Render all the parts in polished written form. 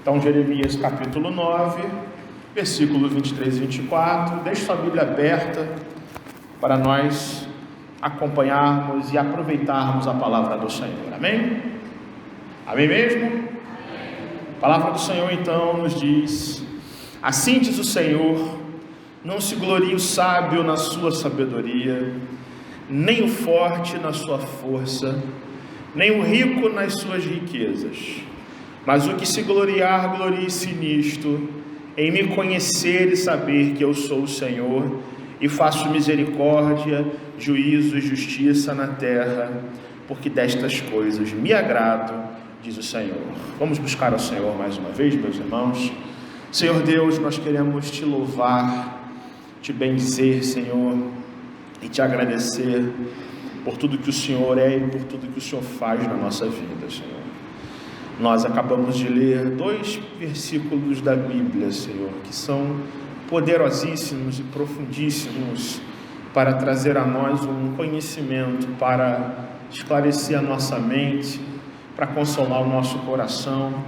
Então, Jeremias capítulo 9, versículos 23 e 24. Deixe sua Bíblia aberta para nós acompanharmos e aproveitarmos a palavra do Senhor. Amém? Amém mesmo? Amém. A palavra do Senhor então nos diz: assim diz o Senhor, não se glorie o sábio na sua sabedoria, nem o forte na sua força, nem o rico nas suas riquezas. Mas o que se gloriar, glorie-se nisto, em me conhecer e saber que eu sou o Senhor, e faço misericórdia, juízo e justiça na terra, porque destas coisas me agrado, diz o Senhor. Vamos buscar ao Senhor mais uma vez, meus irmãos. Senhor Deus, nós queremos te louvar, te bendizer, Senhor, e te agradecer por tudo que o Senhor é e por tudo que o Senhor faz na nossa vida, Senhor. Nós acabamos de ler 2 versículos da Bíblia, Senhor, que são poderosíssimos e profundíssimos para trazer a nós um conhecimento, para esclarecer a nossa mente, para consolar o nosso coração,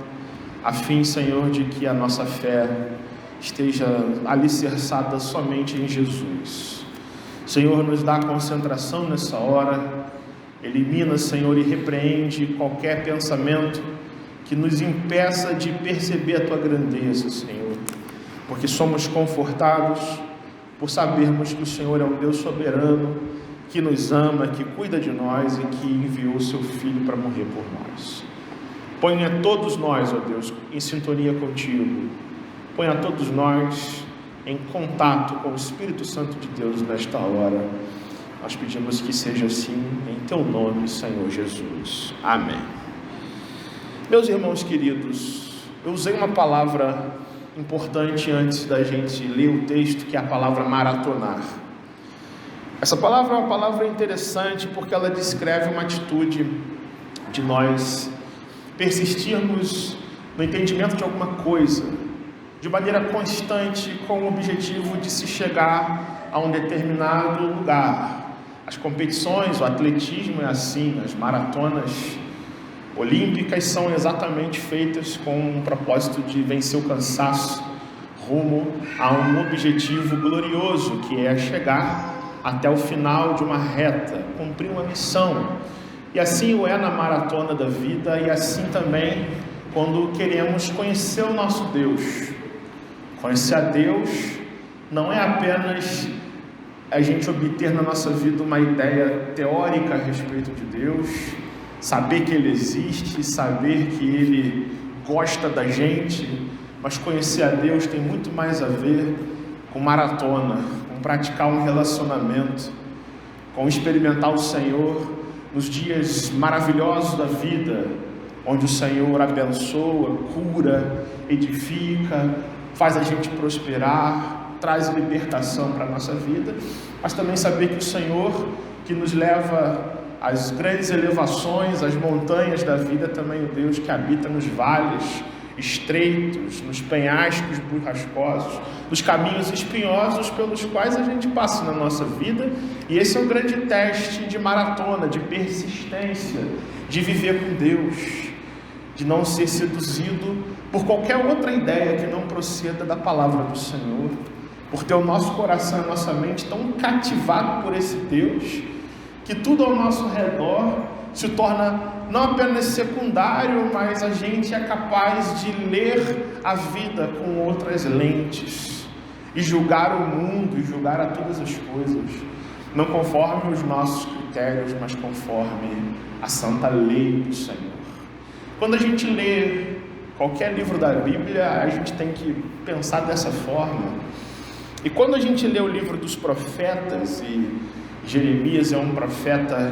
a fim, Senhor, de que a nossa fé esteja alicerçada somente em Jesus. Senhor, nos dá concentração nessa hora, elimina, Senhor, e repreende qualquer pensamento que nos impeça de perceber a Tua grandeza, Senhor, porque somos confortados por sabermos que o Senhor é um Deus soberano, que nos ama, que cuida de nós e que enviou o Seu Filho para morrer por nós. Ponha todos nós, ó Deus, em sintonia contigo, ponha todos nós em contato com o Espírito Santo de Deus nesta hora. Nós pedimos que seja assim, em Teu nome, Senhor Jesus. Amém. Meus irmãos queridos, eu usei uma palavra importante antes da gente ler o texto, que é a palavra maratonar. Essa palavra é uma palavra interessante porque ela descreve uma atitude de nós persistirmos no entendimento de alguma coisa de maneira constante, com o objetivo de se chegar a um determinado lugar. As competições, o atletismo é assim, as maratonas olímpicas são exatamente feitas com um propósito de vencer o cansaço rumo a um objetivo glorioso, que é chegar até o final de uma reta, cumprir uma missão. E assim o é na maratona da vida, e assim também quando queremos conhecer o nosso Deus. Conhecer a Deus não é apenas a gente obter na nossa vida uma ideia teórica a respeito de Deus, saber que Ele existe, saber que Ele gosta da gente, mas conhecer a Deus tem muito mais a ver com maratona, com praticar um relacionamento, com experimentar o Senhor nos dias maravilhosos da vida, onde o Senhor abençoa, cura, edifica, faz a gente prosperar, traz libertação para a nossa vida, mas também saber que o Senhor, que nos leva às grandes elevações, às montanhas da vida, também o Deus que habita nos vales estreitos, nos penhascos burrascosos, nos caminhos espinhosos pelos quais a gente passa na nossa vida. E esse é um grande teste de maratona, de persistência, de viver com Deus, de não ser seduzido por qualquer outra ideia que não proceda da palavra do Senhor, por ter o nosso coração e a nossa mente tão cativado por esse Deus, que tudo ao nosso redor se torna não apenas secundário, mas a gente é capaz de ler a vida com outras lentes e julgar o mundo e julgar a todas as coisas, não conforme os nossos critérios, mas conforme a santa lei do Senhor. Quando a gente lê qualquer livro da Bíblia, a gente tem que pensar dessa forma. E quando a gente lê o livro dos profetas, e Jeremias é um profeta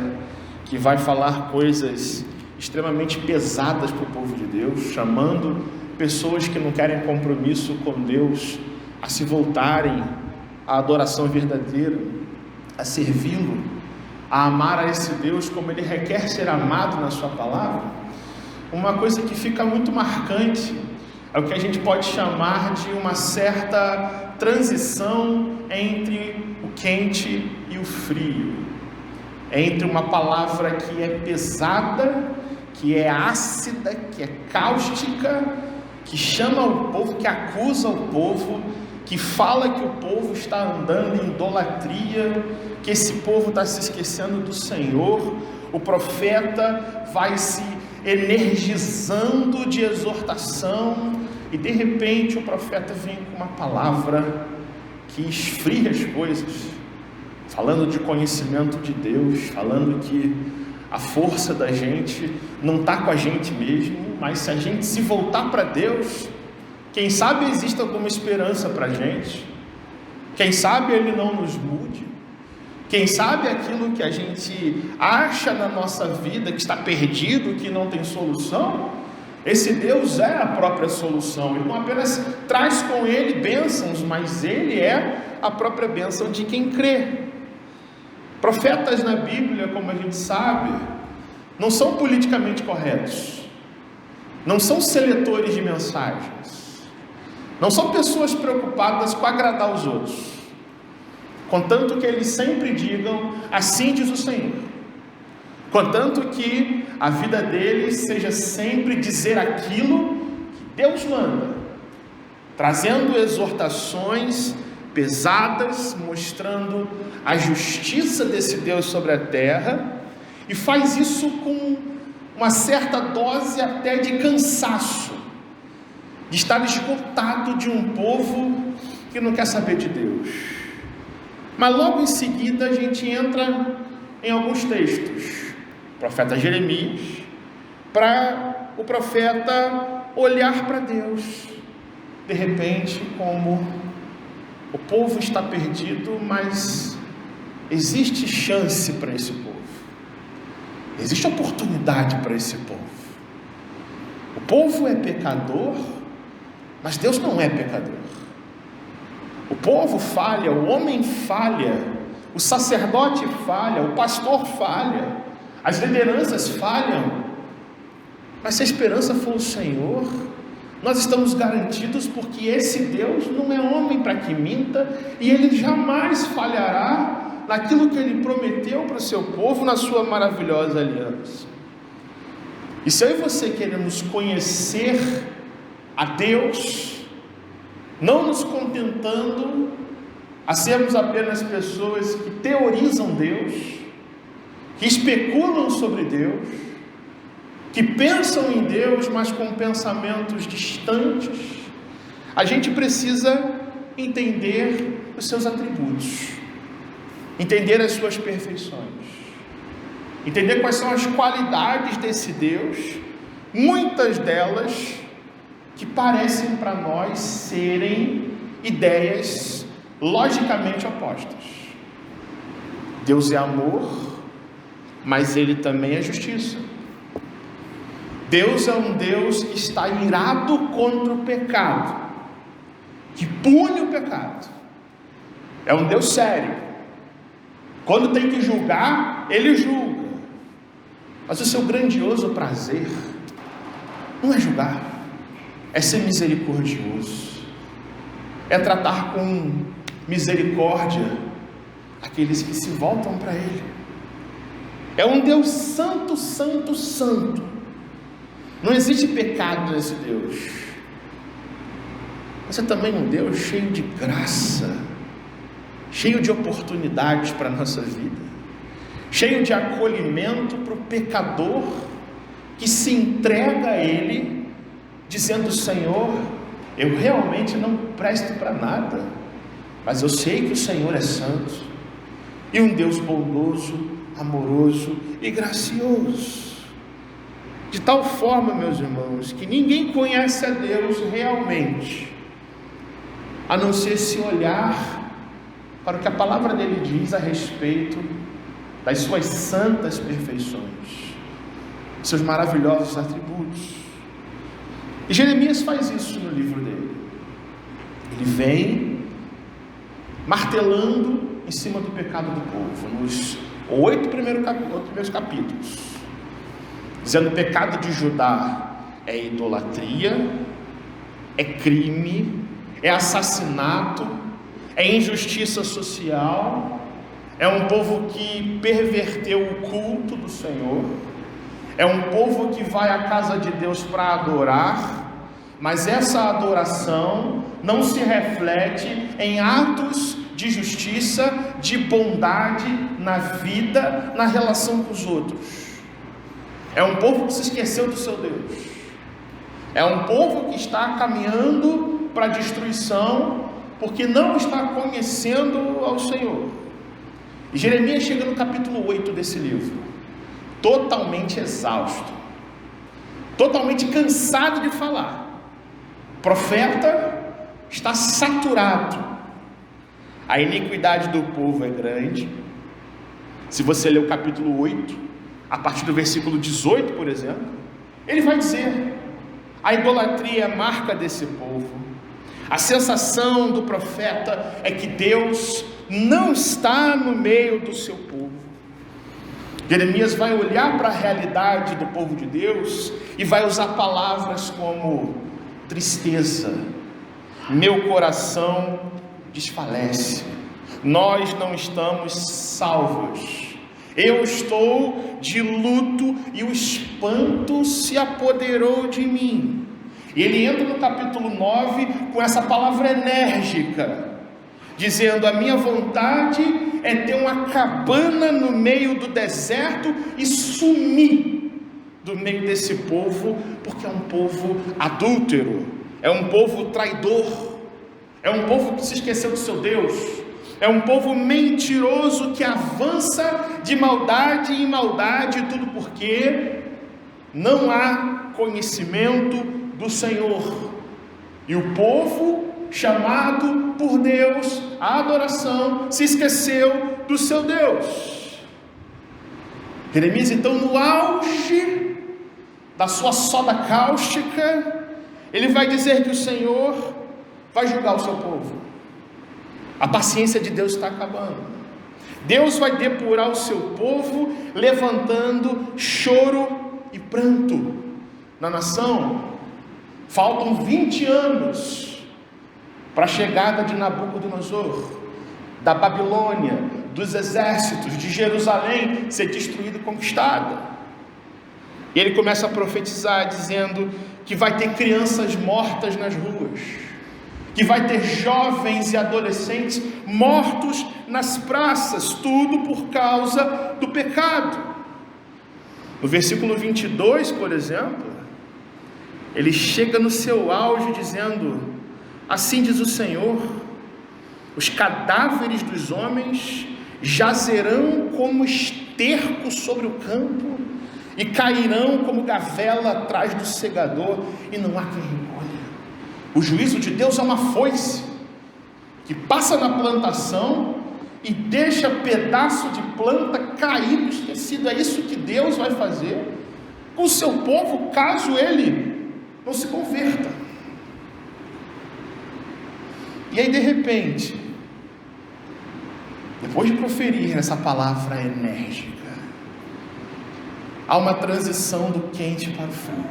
que vai falar coisas extremamente pesadas para o povo de Deus, chamando pessoas que não querem compromisso com Deus a se voltarem à adoração verdadeira, a servi-lo, a amar a esse Deus como Ele requer ser amado na sua palavra. Uma coisa que fica muito marcante é o que a gente pode chamar de uma certa transição entre o quente e o frio, entre uma palavra que é pesada, que é ácida, que é cáustica, que chama o povo, que acusa o povo, que fala que o povo está andando em idolatria, que esse povo está se esquecendo do Senhor. O profeta vai se energizando de exortação, e de repente o profeta vem com uma palavra que esfria as coisas, falando de conhecimento de Deus, falando que a força da gente não está com a gente mesmo, mas se a gente se voltar para Deus, quem sabe existe alguma esperança para a gente, quem sabe Ele não nos mude, quem sabe aquilo que a gente acha na nossa vida que está perdido, que não tem solução, esse Deus é a própria solução. Ele não apenas traz com Ele bênçãos, mas Ele é a própria bênção de quem crê. Profetas na Bíblia, como a gente sabe, não são politicamente corretos, não são seletores de mensagens, não são pessoas preocupadas com agradar os outros, contanto que eles sempre digam, assim diz o Senhor, contanto que a vida deles seja sempre dizer aquilo que Deus manda, trazendo exortações pesadas, mostrando a justiça desse Deus sobre a terra, e faz isso com uma certa dose até de cansaço, de estar esgotado de um povo que não quer saber de Deus. Mas logo em seguida a gente entra em alguns textos, o profeta Jeremias, para o profeta olhar para Deus, de repente, como o povo está perdido, mas existe chance para esse povo, existe oportunidade para esse povo. O povo é pecador, mas Deus não é pecador. O povo falha, o homem falha, o sacerdote falha, o pastor falha, as lideranças falham, mas se a esperança for o Senhor, nós estamos garantidos, porque esse Deus não é homem para que minta, e Ele jamais falhará naquilo que Ele prometeu para o seu povo na sua maravilhosa aliança. E se eu e você queremos conhecer a Deus, não nos contentando a sermos apenas pessoas que teorizam Deus, que especulam sobre Deus, que pensam em Deus, mas com pensamentos distantes, a gente precisa entender os seus atributos, entender as suas perfeições, entender quais são as qualidades desse Deus, muitas delas que parecem para nós serem ideias logicamente opostas. Deus é amor, mas Ele também é justiça. Deus é um Deus que está irado contra o pecado, que pune o pecado. É um Deus sério. Quando tem que julgar, Ele julga. Mas o seu grandioso prazer não é julgar, é ser misericordioso, é tratar com misericórdia aqueles que se voltam para Ele. É um Deus santo, santo, santo. Não existe pecado nesse Deus. Mas é também um Deus cheio de graça, cheio de oportunidades para a nossa vida, cheio de acolhimento para o pecador que se entrega a Ele, dizendo: Senhor, eu realmente não presto para nada, mas eu sei que o Senhor é santo, e um Deus bondoso, amoroso e gracioso. De tal forma, meus irmãos, que ninguém conhece a Deus realmente, a não ser se olhar para o que a palavra dele diz a respeito das suas santas perfeições, seus maravilhosos atributos. E Jeremias faz isso no livro dele. Ele vem martelando em cima do pecado do povo, nos 8 primeiros capítulos, dizendo: o pecado de Judá é idolatria, é crime, é assassinato, é injustiça social, é um povo que perverteu o culto do Senhor, é um povo que vai à casa de Deus para adorar, mas essa adoração não se reflete em atos de justiça, de bondade na vida, na relação com os outros. É um povo que se esqueceu do seu Deus. É um povo que está caminhando para a destruição, porque não está conhecendo ao Senhor. E Jeremias chega no capítulo 8 desse livro, totalmente exausto, totalmente cansado de falar. O profeta está saturado. A iniquidade do povo é grande. Se você ler o capítulo 8, a partir do versículo 18, por exemplo, ele vai dizer: a idolatria é marca desse povo. A sensação do profeta é que Deus não está no meio do seu povo. Jeremias vai olhar para a realidade do povo de Deus e vai usar palavras como tristeza, meu coração desfalece, nós não estamos salvos, eu estou de luto e o espanto se apoderou de mim. E ele entra no capítulo 9 com essa palavra enérgica, dizendo: a minha vontade é ter uma cabana no meio do deserto e sumir do meio desse povo, porque é um povo adúltero, é um povo traidor, é um povo que se esqueceu do seu Deus, é um povo mentiroso que avança de maldade em maldade, tudo porque não há conhecimento do Senhor. E o povo chamado por Deus à adoração se esqueceu do seu Deus. Jeremias, então, no auge da sua soda cáustica, ele vai dizer que o Senhor vai julgar o seu povo. A paciência de Deus está acabando. Deus vai depurar o seu povo, levantando choro e pranto na nação. Faltam 20 anos para a chegada de Nabucodonosor, da Babilônia, dos exércitos, de Jerusalém ser destruída e conquistada. E ele começa a profetizar, dizendo que vai ter crianças mortas nas ruas, que vai ter jovens e adolescentes mortos nas praças, tudo por causa do pecado. No versículo 22, por exemplo, ele chega no seu auge dizendo: assim diz o Senhor, os cadáveres dos homens jazerão como esterco sobre o campo, e cairão como gavela atrás do segador, e não há quem recolha. O juízo de Deus é uma foice, que passa na plantação, e deixa pedaço de planta caído, esquecido. É isso que Deus vai fazer com o seu povo, caso ele não se converta. E aí, de repente, depois de proferir essa palavra enérgica, há uma transição do quente para o frio,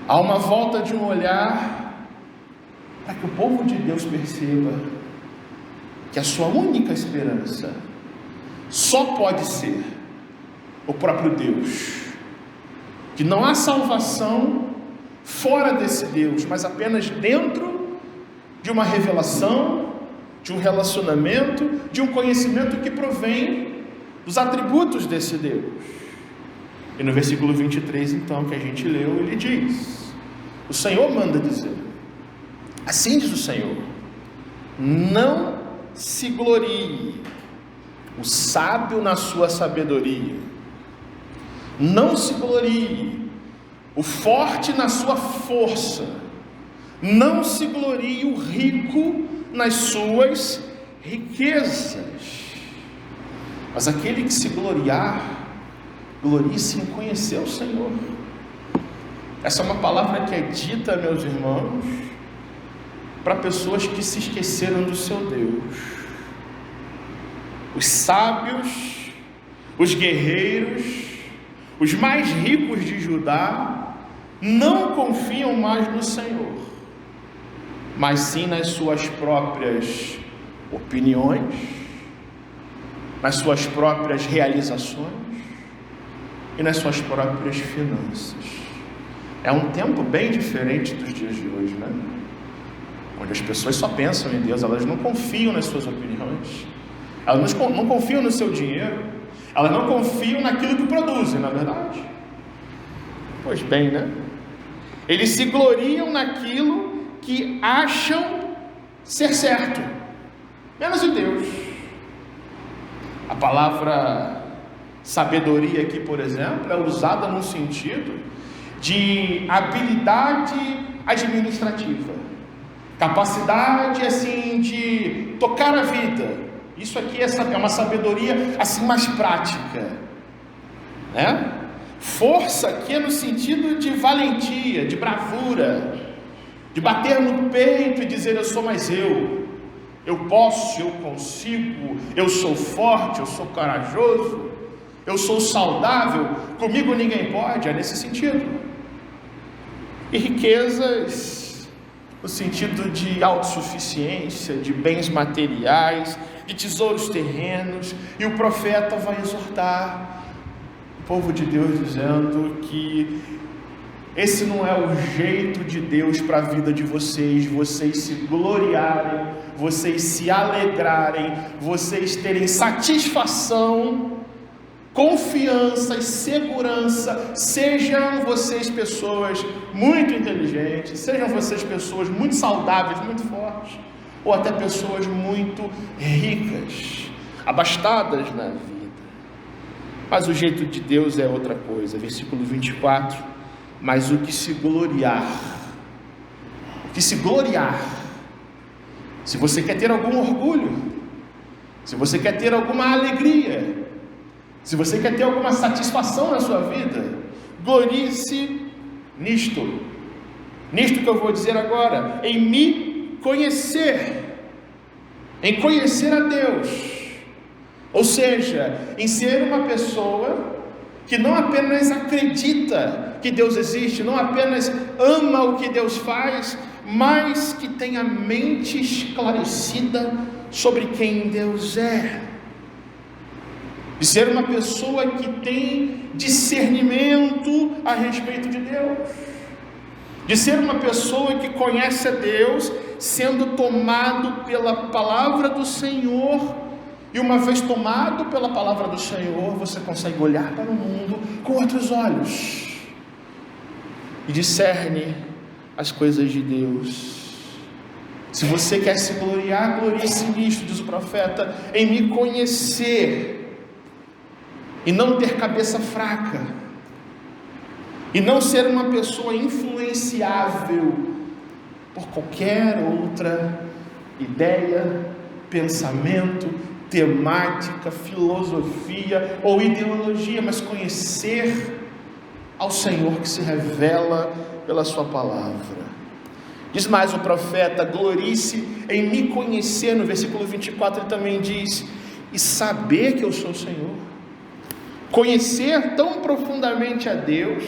há uma volta de um olhar para que o povo de Deus perceba que a sua única esperança só pode ser o próprio Deus, que não há salvação fora desse Deus, mas apenas dentro de uma revelação, de um relacionamento, de um conhecimento que provém dos atributos desse Deus. E no versículo 23, então, que a gente leu, ele diz: o Senhor manda dizer, assim diz o Senhor, não se glorie o sábio na sua sabedoria, não se glorie o forte na sua força, não se glorie o rico nas suas riquezas, mas aquele que se gloriar, glorie-se em conhecer o Senhor. Essa é uma palavra que é dita, meus irmãos, para pessoas que se esqueceram do seu Deus. Os sábios, os guerreiros, os mais ricos de Judá, não confiam mais no Senhor, mas sim nas suas próprias opiniões, nas suas próprias realizações e nas suas próprias finanças. É um tempo bem diferente dos dias de hoje, né? Onde as pessoas só pensam em Deus, elas não confiam nas suas opiniões, elas não confiam no seu dinheiro, elas não confiam naquilo que produzem, na verdade. Pois bem, né? Eles se gloriam naquilo que acham ser certo, menos em Deus. A palavra sabedoria aqui, por exemplo, é usada no sentido de habilidade administrativa, capacidade assim de tocar a vida. Isso aqui é uma sabedoria assim mais prática, né? Força aqui é no sentido de valentia, de bravura, de bater no peito e dizer: eu sou mais eu posso, eu consigo, eu sou forte, eu sou corajoso, eu sou saudável, comigo ninguém pode. É nesse sentido. E riquezas no sentido de autossuficiência, de bens materiais, de tesouros terrenos. E o profeta vai exortar o povo de Deus dizendo que esse não é o jeito de Deus para a vida de vocês, vocês se gloriarem, vocês se alegrarem, vocês terem satisfação, confiança e segurança. Sejam vocês pessoas muito inteligentes, sejam vocês pessoas muito saudáveis, muito fortes, ou até pessoas muito ricas, abastadas na vida. Mas o jeito de Deus é outra coisa. Versículo 24: mas o que se gloriar, se você quer ter algum orgulho, se você quer ter alguma alegria, se você quer ter alguma satisfação na sua vida, glorie-se nisto que eu vou dizer agora, em me conhecer, em conhecer a Deus. Ou seja, em ser uma pessoa que não apenas acredita que Deus existe, não apenas ama o que Deus faz, mas que tem a mente esclarecida sobre quem Deus é. De ser uma pessoa que tem discernimento a respeito de Deus, de ser uma pessoa que conhece a Deus, sendo tomado pela palavra do Senhor. E uma vez tomado pela palavra do Senhor, você consegue olhar para o mundo com outros olhos e discerne as coisas de Deus. Se você quer se gloriar, glorie-se nisto, diz o profeta, em me conhecer, e não ter cabeça fraca, e não ser uma pessoa influenciável por qualquer outra ideia, pensamento, temática, filosofia ou ideologia, mas conhecer ao Senhor que se revela pela sua palavra. Diz mais o profeta: glorie-se em me conhecer. No versículo 24 ele também diz: e saber que eu sou o Senhor. Conhecer tão profundamente a Deus,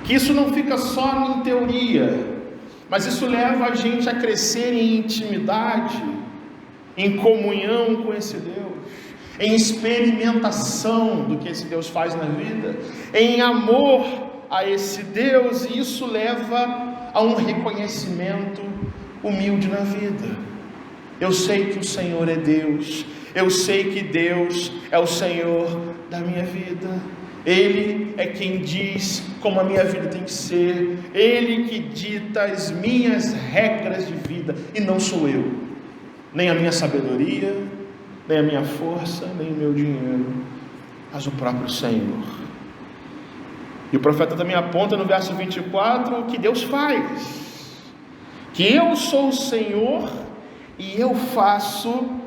que isso não fica só em teoria, mas isso leva a gente a crescer em intimidade, em comunhão com esse Deus, em experimentação do que esse Deus faz na vida, em amor a esse Deus. E isso leva a um reconhecimento humilde na vida. Eu sei que o Senhor é Deus, eu sei que Deus é o Senhor da minha vida. Ele é quem diz como a minha vida tem que ser, Ele que dita as minhas regras de vida, e não sou eu, nem a minha sabedoria, nem a minha força, nem o meu dinheiro, mas o próprio Senhor. E o profeta também aponta no verso 24 o que Deus faz: que eu sou o Senhor e eu faço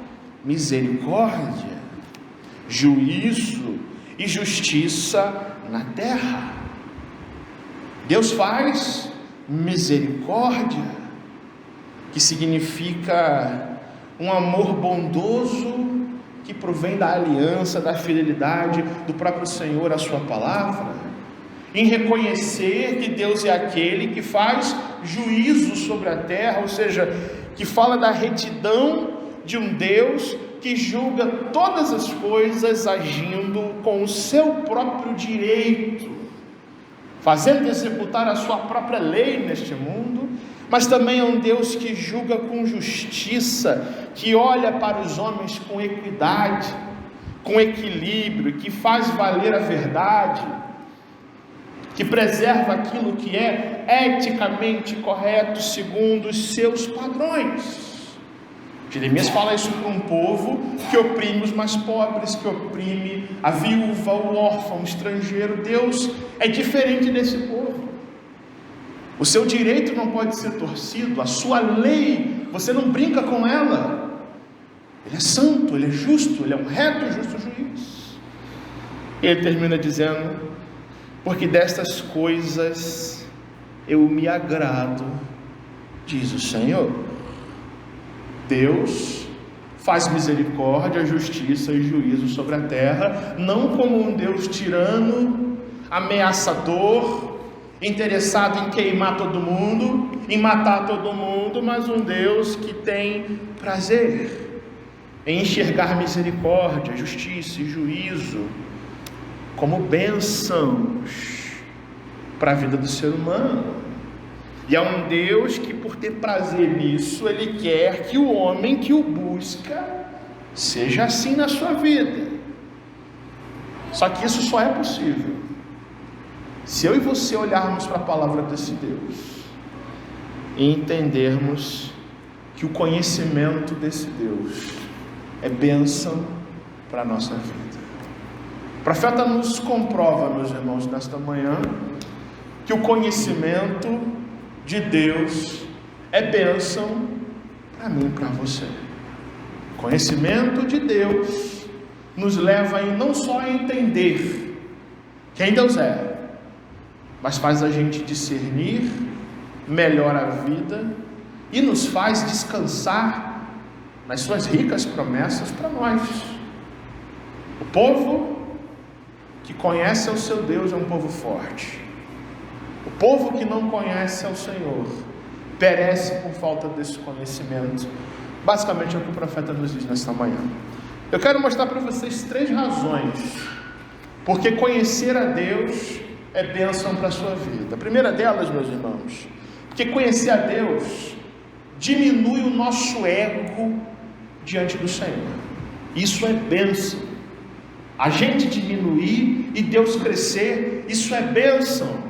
misericórdia, juízo e justiça na terra. Deus faz misericórdia, que significa um amor bondoso que provém da aliança, da fidelidade do próprio Senhor à sua palavra, em reconhecer que Deus é aquele que faz juízo sobre a terra, ou seja, que fala da retidão de um Deus que julga todas as coisas agindo com o seu próprio direito, fazendo executar a sua própria lei neste mundo, mas também é um Deus que julga com justiça, que olha para os homens com equidade, com equilíbrio, que faz valer a verdade, que preserva aquilo que é eticamente correto segundo os seus padrões. Jeremias fala isso para um povo que oprime os mais pobres, que oprime a viúva, o órfão, o estrangeiro. Deus é diferente desse povo. O seu direito não pode ser torcido, a sua lei, você não brinca com ela. Ele é santo, ele é justo, ele é um reto e justo juiz. Ele termina dizendo: porque destas coisas eu me agrado, diz o Senhor. Deus faz misericórdia, justiça e juízo sobre a terra, não como um Deus tirano, ameaçador, interessado em queimar todo mundo, em matar todo mundo, mas um Deus que tem prazer em enxergar misericórdia, justiça e juízo como bênçãos para a vida do ser humano. E é um Deus que, por ter prazer nisso, Ele quer que o homem que o busca seja assim na sua vida. Só que isso só é possível se eu e você olharmos para a palavra desse Deus e entendermos que o conhecimento desse Deus é bênção para a nossa vida. O profeta nos comprova, meus irmãos, nesta manhã, que o conhecimento de Deus é bênção para mim e para você. O conhecimento de Deus nos leva não só a entender quem Deus é, mas faz a gente discernir melhor a vida e nos faz descansar nas suas ricas promessas para nós. O povo que conhece o seu Deus é um povo forte. O povo que não conhece ao Senhor perece por falta desse conhecimento. Basicamente é o que o profeta nos diz nesta manhã. Eu quero mostrar para vocês 3 razões porque conhecer a Deus é bênção para a sua vida. A primeira delas, meus irmãos, porque conhecer a Deus diminui o nosso ego diante do Senhor. Isso é bênção. A gente diminuir e Deus crescer, isso é bênção.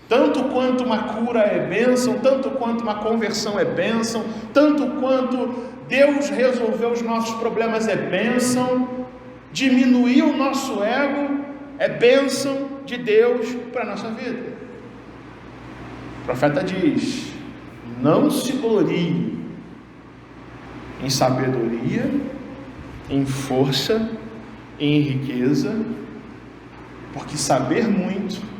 Tanto quanto uma cura é bênção, tanto quanto uma conversão é bênção, tanto quanto Deus resolveu os nossos problemas é bênção. Diminuir o nosso ego é bênção de Deus para a nossa vida. O profeta diz: não se glorie em sabedoria, em força, em riqueza, porque saber muito,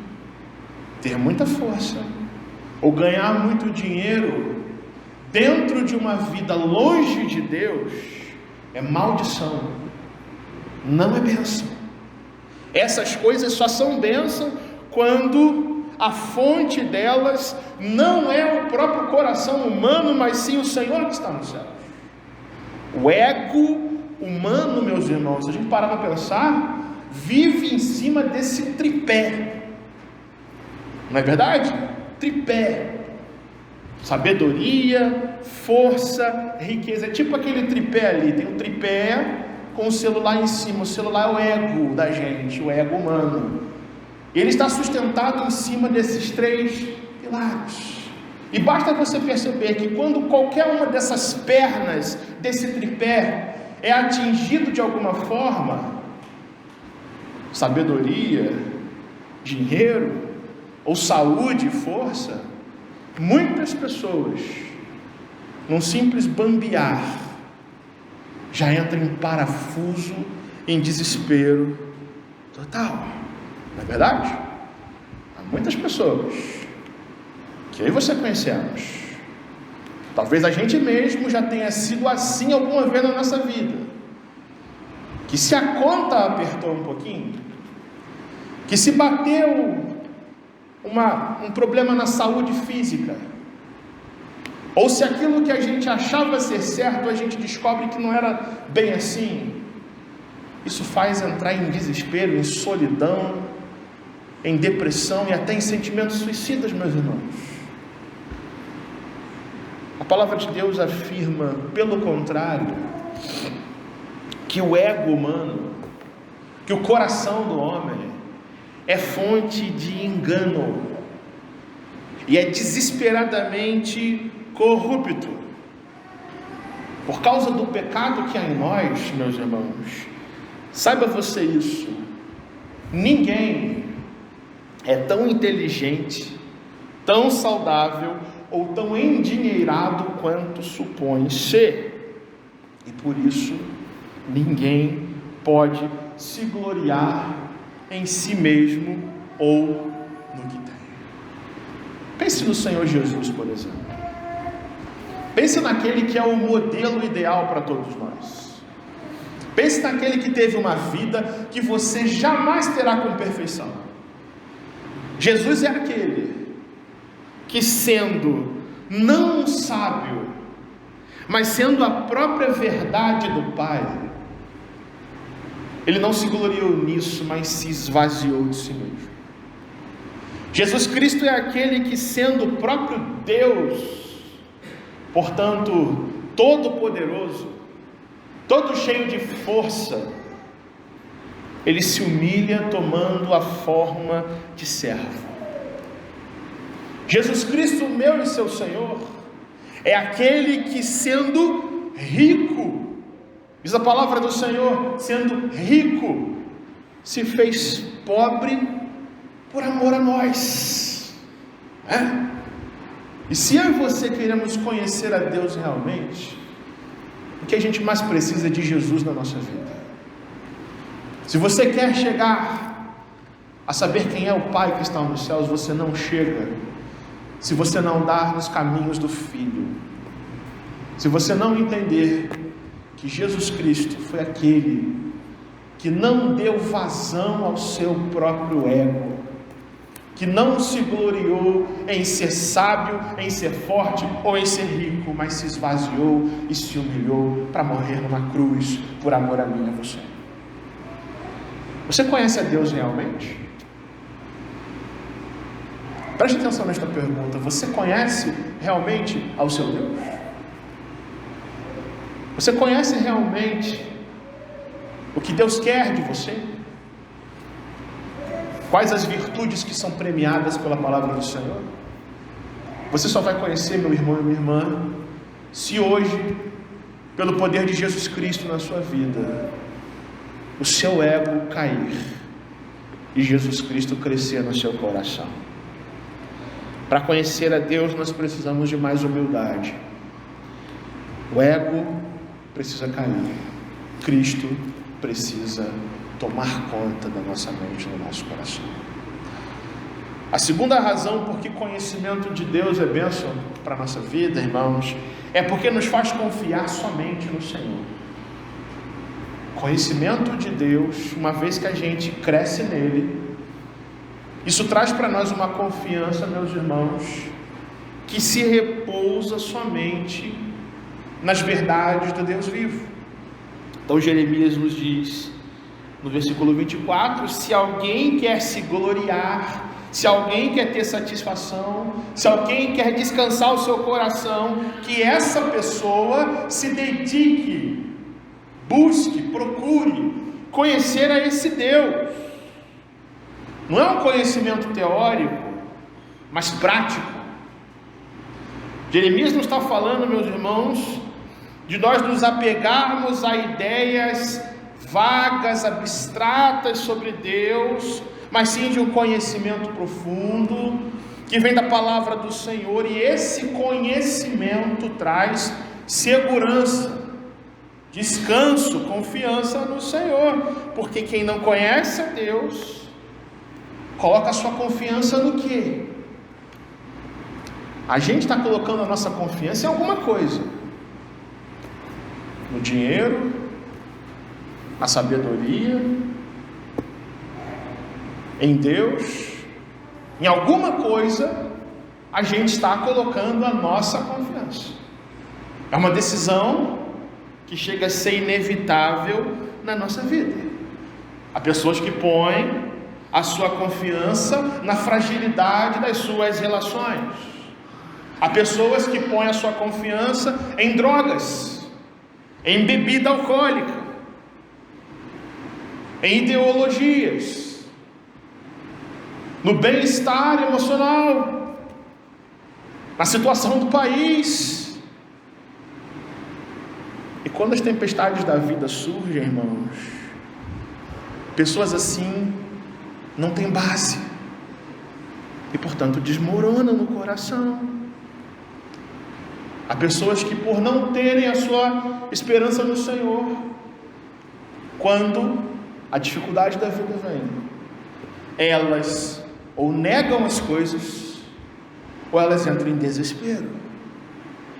ter muita força, ou ganhar muito dinheiro dentro de uma vida longe de Deus é maldição, não é bênção. Essas coisas só são bênção quando a fonte delas não é o próprio coração humano, mas sim o Senhor que está no céu. O ego humano, meus irmãos, se a gente parar para pensar, vive em cima desse tripé. Não é verdade? Tripé: sabedoria, força, riqueza. É tipo aquele tripé ali. Tem um tripé com o celular em cima. O celular é o ego da gente, o ego humano. Ele está sustentado em cima desses 3 pilares. E basta você perceber que quando qualquer uma dessas pernas desse tripé é atingido de alguma forma, sabedoria, dinheiro, ou saúde e força, muitas pessoas, num simples bambear, já entram em parafuso, em desespero total. Não é verdade? Há muitas pessoas que eu e você conhecemos. Talvez a gente mesmo já tenha sido assim alguma vez na nossa vida, que se a conta apertou um pouquinho, que se bateu um problema na saúde física, ou se aquilo que a gente achava ser certo, a gente descobre que não era bem assim, isso faz entrar em desespero, em solidão, em depressão e até em sentimentos suicidas, meus irmãos. A palavra de Deus afirma, pelo contrário, que o ego humano, que o coração do homem é fonte de engano e é desesperadamente corrupto. Por causa do pecado que há em nós, meus irmãos, saiba você isso: ninguém é tão inteligente, tão saudável ou tão endinheirado quanto supõe ser. E por isso, ninguém pode se gloriar em si mesmo ou no que tem. Pense no Senhor Jesus, por exemplo. Pense naquele que é o modelo ideal para todos nós. Pense naquele que teve uma vida que você jamais terá com perfeição. Jesus é aquele que, sendo não um sábio, mas sendo a própria verdade do Pai, ele não se gloriou nisso, mas se esvaziou de si mesmo. Jesus Cristo é aquele que, sendo o próprio Deus, portanto, todo-poderoso, todo cheio de força, ele se humilha tomando a forma de servo. Jesus Cristo, meu e seu Senhor, é aquele que, sendo rico, diz a palavra do Senhor, sendo rico, se fez pobre por amor a nós. E se eu e você queremos conhecer a Deus realmente, o que a gente mais precisa é de Jesus na nossa vida. Se você quer chegar a saber quem é o Pai que está nos céus, você não chega se você não andar nos caminhos do Filho. Se você não entender que Jesus Cristo foi aquele que não deu vazão ao seu próprio ego, que não se gloriou em ser sábio, em ser forte ou em ser rico, mas se esvaziou e se humilhou para morrer numa cruz por amor a mim e a você. Você conhece a Deus realmente? Preste atenção nesta pergunta: você conhece realmente ao seu Deus? Você conhece realmente o que Deus quer de você? Quais as virtudes que são premiadas pela palavra do Senhor? Você só vai conhecer, meu irmão e minha irmã, se hoje, pelo poder de Jesus Cristo na sua vida, o seu ego cair e Jesus Cristo crescer no seu coração. Para conhecer a Deus, nós precisamos de mais humildade. O ego precisa cair. Cristo precisa tomar conta da nossa mente, do nosso coração. A segunda razão por que conhecimento de Deus é bênção para a nossa vida, irmãos, é porque nos faz confiar somente no Senhor. Conhecimento de Deus, uma vez que a gente cresce nele, isso traz para nós uma confiança, meus irmãos, que se repousa somente nas verdades do Deus vivo. Então Jeremias nos diz, no versículo 24, se alguém quer se gloriar, se alguém quer ter satisfação, se alguém quer descansar o seu coração, que essa pessoa se dedique, busque, procure conhecer a esse Deus. Não é um conhecimento teórico, mas prático. Jeremias não está falando, meus irmãos, de nós nos apegarmos a ideias vagas, abstratas sobre Deus, mas sim de um conhecimento profundo, que vem da palavra do Senhor, e esse conhecimento traz segurança, descanso, confiança no Senhor, porque quem não conhece a Deus, coloca a sua confiança no quê? A gente está colocando a nossa confiança em alguma coisa, no dinheiro, na sabedoria, em Deus, em alguma coisa, a gente está colocando a nossa confiança. É uma decisão que chega a ser inevitável na nossa vida. Há pessoas que põem a sua confiança na fragilidade das suas relações. Há pessoas que põem a sua confiança em drogas, em bebida alcoólica, em ideologias, no bem-estar emocional, na situação do país. E quando as tempestades da vida surgem, irmãos, pessoas assim não têm base e, portanto, desmoronam no coração. Há pessoas que, por não terem a sua esperança no Senhor, quando a dificuldade da vida vem, elas ou negam as coisas, ou elas entram em desespero.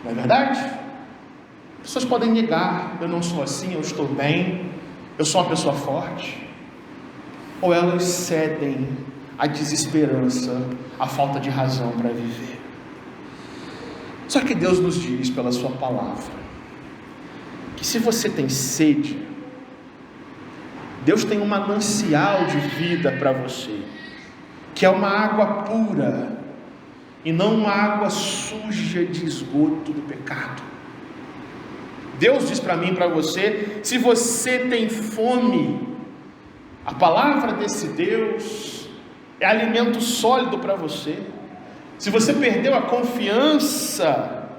Não é verdade? As pessoas podem negar: eu não sou assim, eu estou bem, eu sou uma pessoa forte. Ou elas cedem à desesperança, à falta de razão para viver. Só que Deus nos diz pela sua palavra que se você tem sede, Deus tem um manancial de vida para você, que é uma água pura e não uma água suja de esgoto do pecado. Deus diz para mim e para você: se você tem fome, a palavra desse Deus é alimento sólido para você. Se você perdeu a confiança,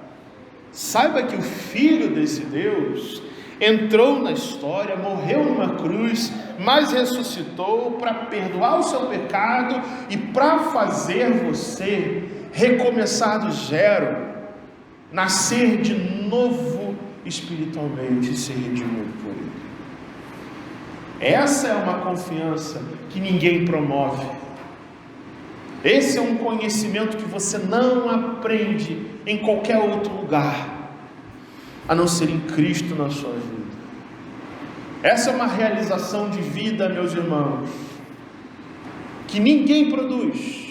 saiba que o Filho desse Deus entrou na história, morreu numa cruz, mas ressuscitou para perdoar o seu pecado e para fazer você recomeçar do zero, nascer de novo espiritualmente e ser redimido por Ele. Essa é uma confiança que ninguém promove. Esse é um conhecimento que você não aprende em qualquer outro lugar, a não ser em Cristo na sua vida. Essa é uma realização de vida, meus irmãos, que ninguém produz,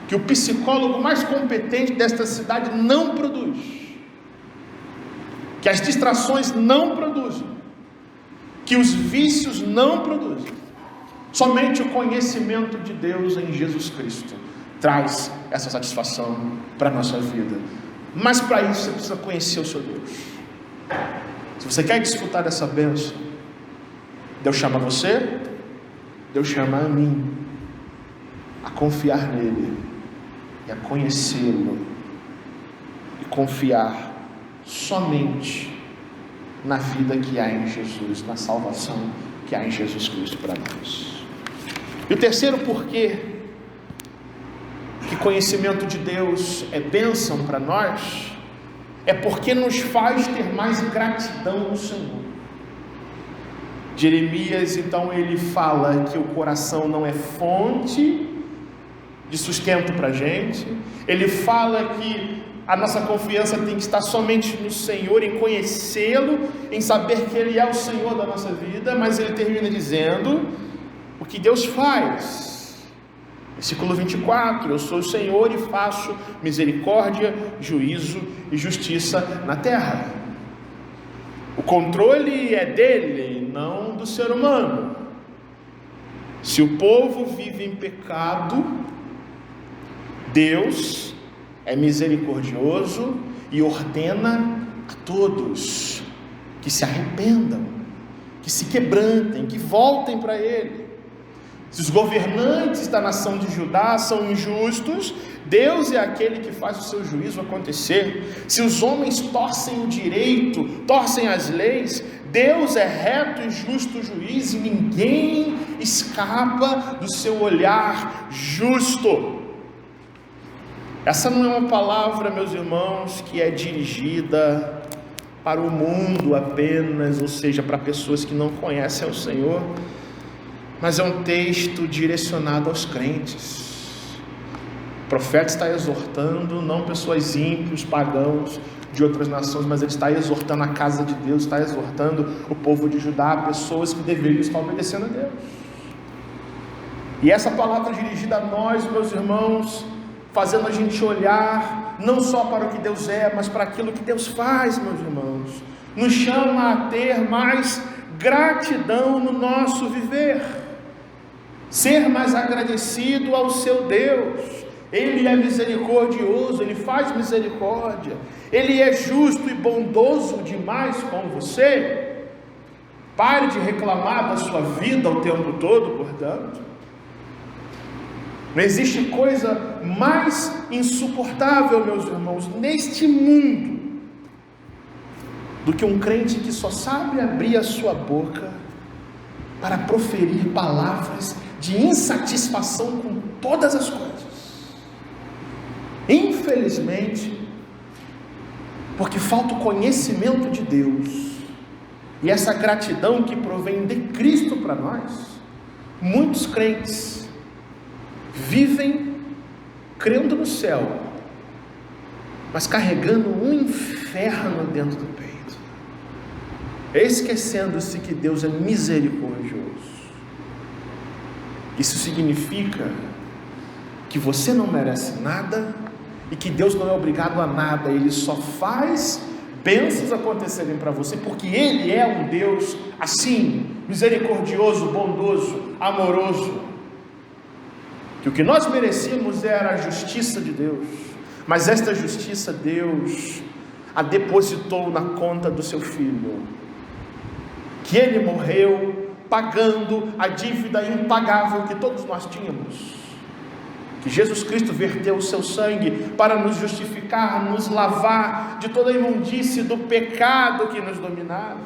que o psicólogo mais competente desta cidade não produz, que as distrações não produzem, que os vícios não produzem. Somente o conhecimento de Deus em Jesus Cristo traz essa satisfação para a nossa vida. Mas para isso você precisa conhecer o seu Deus. Se você quer desfrutar dessa bênção, Deus chama você, Deus chama a mim a confiar nele e a conhecê-lo e confiar somente na vida que há em Jesus, na salvação que há em Jesus Cristo para nós. E o terceiro porquê que conhecimento de Deus é bênção para nós, é porque nos faz ter mais gratidão no Senhor. Jeremias, então, ele fala que o coração não é fonte de sustento para a gente. Ele fala que a nossa confiança tem que estar somente no Senhor, em conhecê-lo, em saber que Ele é o Senhor da nossa vida. Mas ele termina dizendo o que Deus faz. Versículo 24: eu sou o Senhor e faço misericórdia, juízo e justiça na terra. O controle é dele, não do ser humano. Se o povo vive em pecado, Deus é misericordioso e ordena a todos que se arrependam, que se quebrantem, que voltem para Ele. Se os governantes da nação de Judá são injustos, Deus é aquele que faz o seu juízo acontecer. Se os homens torcem o direito, torcem as leis, Deus é reto e justo juiz e ninguém escapa do seu olhar justo. Essa não é uma palavra, meus irmãos, que é dirigida para o mundo apenas, ou seja, para pessoas que não conhecem o Senhor, mas é um texto direcionado aos crentes. O profeta está exortando não pessoas ímpios, pagãos de outras nações, mas ele está exortando a casa de Deus, está exortando o povo de Judá, pessoas que deveriam estar obedecendo a Deus. E essa palavra dirigida a nós, meus irmãos, fazendo a gente olhar não só para o que Deus é, mas para aquilo que Deus faz, meus irmãos, nos chama a ter mais gratidão no nosso viver. ser mais agradecido ao seu Deus. Ele é misericordioso, Ele faz misericórdia, Ele é justo e bondoso demais com você. Pare de reclamar da sua vida o tempo todo, portanto. Não existe coisa mais insuportável, meus irmãos, neste mundo, do que um crente que só sabe abrir a sua boca para proferir palavras de insatisfação com todas as coisas. Infelizmente, porque falta o conhecimento de Deus e essa gratidão que provém de Cristo para nós, muitos crentes vivem crendo no céu, mas carregando um inferno dentro do peito, esquecendo-se que Deus é misericordioso. Isso significa que você não merece nada e que Deus não é obrigado a nada. Ele só faz bênçãos acontecerem para você, porque Ele é um Deus assim, misericordioso, bondoso, amoroso. Que o que nós merecíamos era a justiça de Deus, mas esta justiça Deus a depositou na conta do seu Filho, que Ele morreu pagando a dívida impagável que todos nós tínhamos, que Jesus Cristo verteu o seu sangue para nos justificar, nos lavar de toda a imundície do pecado que nos dominava.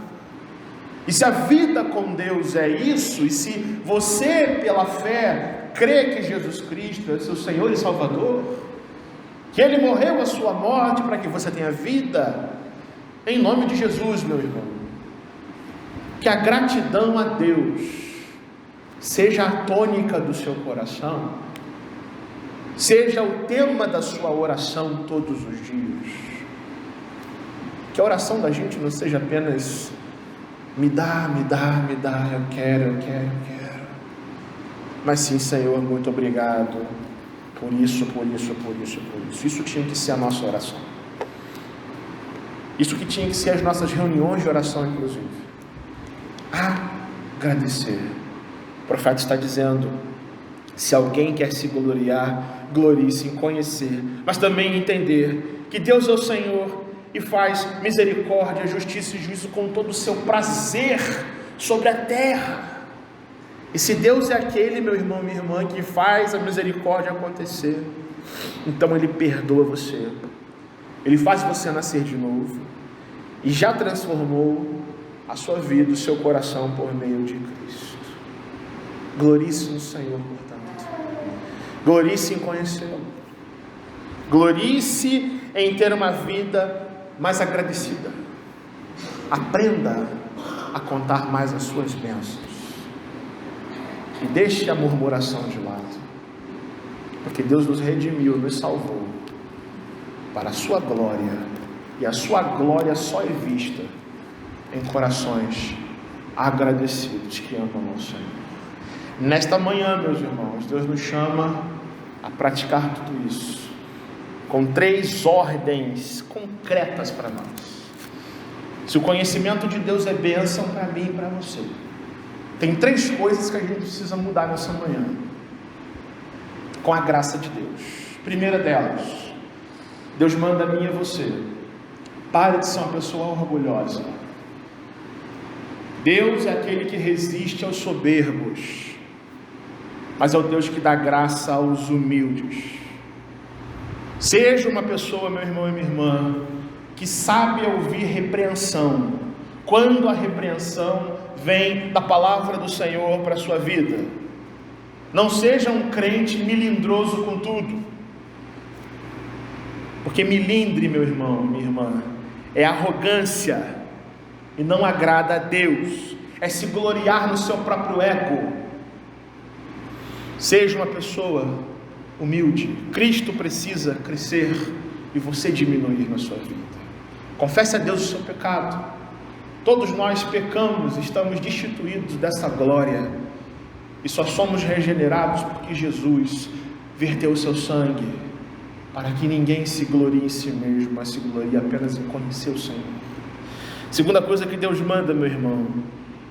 E se a vida com Deus é isso, e se você pela fé crê que Jesus Cristo é seu Senhor e Salvador, que Ele morreu a sua morte para que você tenha vida, em nome de Jesus, meu irmão, que a gratidão a Deus seja a tônica do seu coração, seja o tema da sua oração todos os dias. Que a oração da gente não seja apenas me dá, eu quero, mas sim, Senhor, muito obrigado por isso. Isso tinha que ser a nossa oração, isso que tinha que ser as nossas reuniões de oração, inclusive. Agradecer. O profeta está dizendo: se alguém quer se gloriar, glorie-se em conhecer, mas também entender que Deus é o Senhor e faz misericórdia, justiça e juízo com todo o seu prazer sobre a terra. E se Deus é aquele, meu irmão, minha irmã, que faz a misericórdia acontecer, então Ele perdoa você, Ele faz você nascer de novo e já transformou a sua vida, o seu coração por meio de Cristo. Glorie-se no Senhor, portanto. Glorie-se em conhecê-lo. Glorie-se em ter uma vida mais agradecida. Aprenda a contar mais as suas bênçãos. E deixe a murmuração de lado. Porque Deus nos redimiu, nos salvou para a sua glória. E a sua glória só é vista em corações agradecidos que amam ao Senhor. Nesta manhã, meus irmãos, Deus nos chama a praticar tudo isso com 3 ordens concretas para nós. Se o conhecimento de Deus é bênção para mim e para você, tem 3 coisas que a gente precisa mudar nessa manhã, com a graça de Deus. Primeira delas, Deus manda a mim e a você: pare de ser uma pessoa orgulhosa. Deus é aquele que resiste aos soberbos, mas é o Deus que dá graça aos humildes. Seja uma pessoa, meu irmão e minha irmã, que sabe ouvir repreensão, quando a repreensão vem da palavra do Senhor para a sua vida. Não seja um crente melindroso com tudo, porque melindre, meu irmão, minha irmã, é arrogância e não agrada a Deus, é se gloriar no seu próprio ego. Seja uma pessoa humilde. Cristo precisa crescer e você diminuir na sua vida. Confesse a Deus o seu pecado. Todos nós pecamos, estamos destituídos dessa glória e só somos regenerados porque Jesus verteu o seu sangue para que ninguém se glorie em si mesmo, mas se glorie apenas em conhecer o Senhor. Segunda coisa que Deus manda, meu irmão,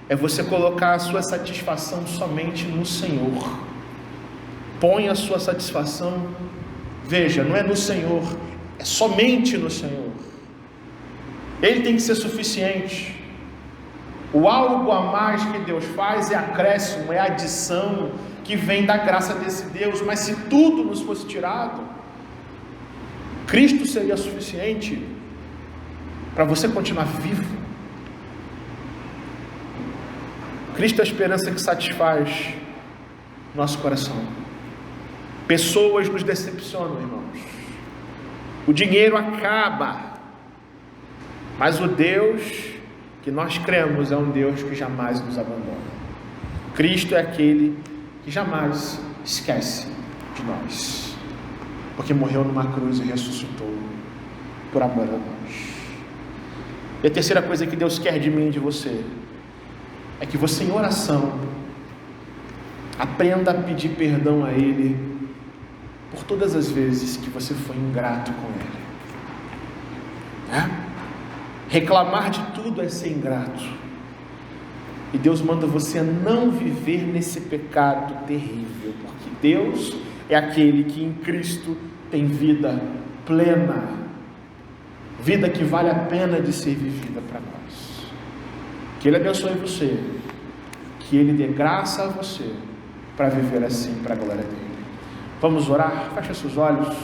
é você colocar a sua satisfação somente no Senhor. Põe a sua satisfação, veja, não é no Senhor, é somente no Senhor. Ele tem que ser suficiente. O algo a mais que Deus faz é acréscimo, é adição, que vem da graça desse Deus. Mas se tudo nos fosse tirado, Cristo seria suficiente para você continuar vivo. Cristo é a esperança que satisfaz nosso coração. Pessoas nos decepcionam, irmãos. O dinheiro acaba, mas o Deus que nós cremos é um Deus que jamais nos abandona. Cristo é aquele que jamais esquece de nós, porque morreu numa cruz e ressuscitou por amor a nós. E a terceira coisa que Deus quer de mim e de você é que você, em oração, aprenda a pedir perdão a Ele por todas as vezes que você foi ingrato com Ele. Reclamar de tudo é ser ingrato. E Deus manda você não viver nesse pecado terrível, porque Deus é aquele que em Cristo tem vida plena, vida que vale a pena de ser vivida para nós. Que Ele abençoe você, que Ele dê graça a você para viver assim para a glória dele. Vamos orar? Feche seus olhos.